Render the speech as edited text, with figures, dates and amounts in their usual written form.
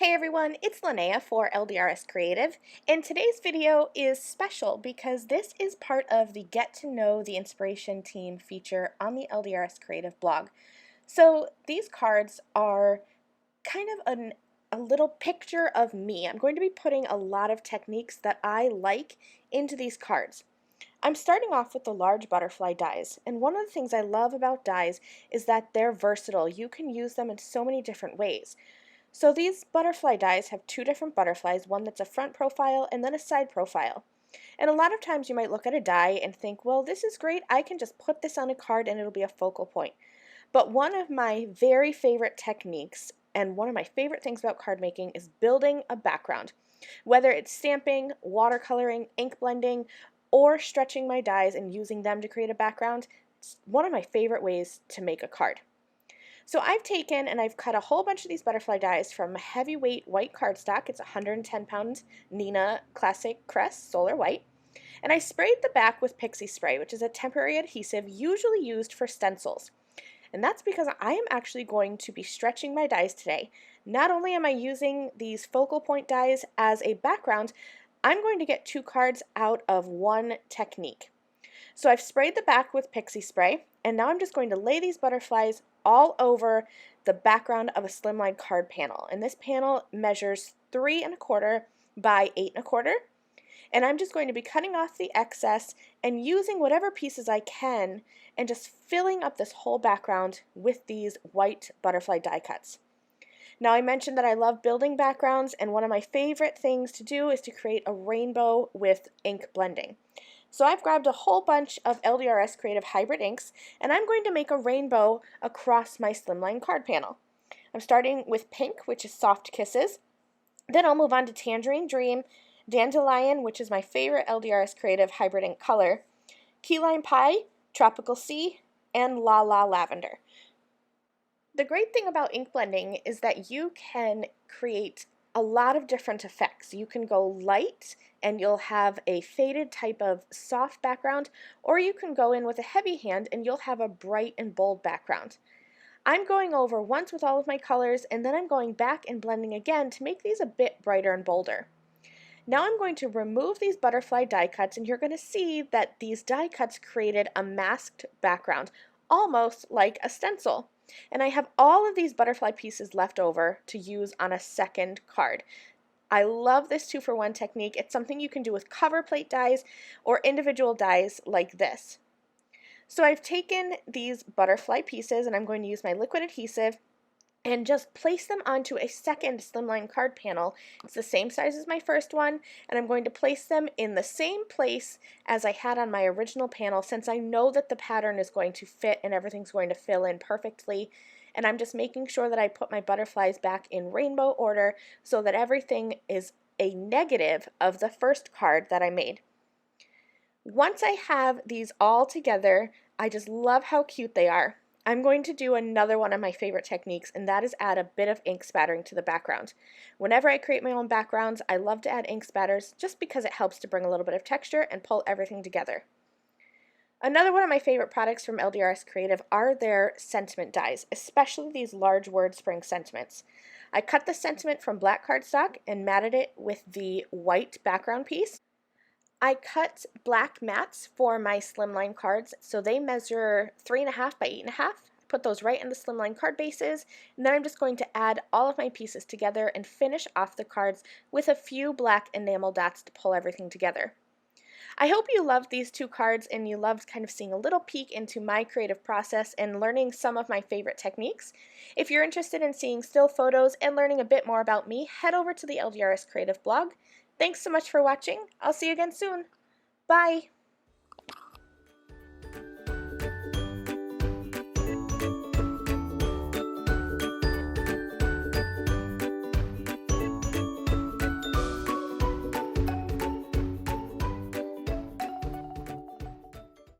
Hey everyone, it's Linnea for LDRS Creative, and today's video is special because this is part of the Get to Know the Inspiration Team feature on the LDRS Creative blog. So these cards are kind of a little picture of me. I'm going to be putting a lot of techniques that I like into these cards. I'm starting off with the large butterfly dies, and one of the things I love about dies is that they're versatile. You can use them in so many different ways. So these butterfly dies have two different butterflies, one that's a front profile and then a side profile. And a lot of times you might look at a die and think, well, this is great, I can just put this on a card and it'll be a focal point. But one of my very favorite techniques and one of my favorite things about card making is building a background. Whether it's stamping, watercoloring, ink blending, or stretching my dies and using them to create a background, it's one of my favorite ways to make a card. So I've taken and I've cut a whole bunch of these butterfly dies from heavyweight white cardstock. It's 110 pound Neenah Classic Crest Solar White. And I sprayed the back with Pixie Spray, which is a temporary adhesive usually used for stencils. And that's because I am actually going to be stretching my dies today. Not only am I using these focal point dies as a background, I'm going to get two cards out of one technique. So I've sprayed the back with Pixie Spray, and now I'm just going to lay these butterflies all over the background of a Slimline card panel. And this panel measures 3 1/4 by 8 1/4. And I'm just going to be cutting off the excess and using whatever pieces I can and just filling up this whole background with these white butterfly die cuts. Now I mentioned that I love building backgrounds, and one of my favorite things to do is to create a rainbow with ink blending. So I've grabbed a whole bunch of LDRS Creative Hybrid inks, and I'm going to make a rainbow across my Slimline card panel. I'm starting with pink, which is Soft Kisses. Then I'll move on to Tangerine Dream, Dandelion, which is my favorite LDRS Creative Hybrid ink color, Key Lime Pie, Tropical Sea, and La La Lavender. The great thing about ink blending is that you can create a lot of different effects. You can go light and you'll have a faded type of soft background, or you can go in with a heavy hand and you'll have a bright and bold background. I'm going over once with all of my colors, and then I'm going back and blending again to make these a bit brighter and bolder. Now I'm going to remove these butterfly die cuts, and you're going to see that these die cuts created a masked background, almost like a stencil. And I have all of these butterfly pieces left over to use on a second card. I love this 2-for-1 technique. It's something you can do with cover plate dies or individual dies like this. So I've taken these butterfly pieces and I'm going to use my liquid adhesive and just place them onto a second Slimline card panel. It's the same size as my first one, and I'm going to place them in the same place as I had on my original panel, since I know that the pattern is going to fit and everything's going to fill in perfectly. And I'm just making sure that I put my butterflies back in rainbow order so that everything is a negative of the first card that I made. Once I have these all together, I just love how cute they are. I'm going to do another one of my favorite techniques, and that is add a bit of ink spattering to the background. Whenever I create my own backgrounds, I love to add ink spatters just because it helps to bring a little bit of texture and pull everything together. Another one of my favorite products from LDRS Creative are their sentiment dies, especially these large word spring sentiments. I cut the sentiment from black cardstock and matted it with the white background piece. I cut black mats for my Slimline cards, so they measure 3 1/2 by 8 1/2. Put those right in the Slimline card bases, and then I'm just going to add all of my pieces together and finish off the cards with a few black enamel dots to pull everything together. I hope you loved these two cards and you loved kind of seeing a little peek into my creative process and learning some of my favorite techniques. If you're interested in seeing still photos and learning a bit more about me, head over to the LDRS Creative blog. Thanks so much for watching. I'll see you again soon. Bye!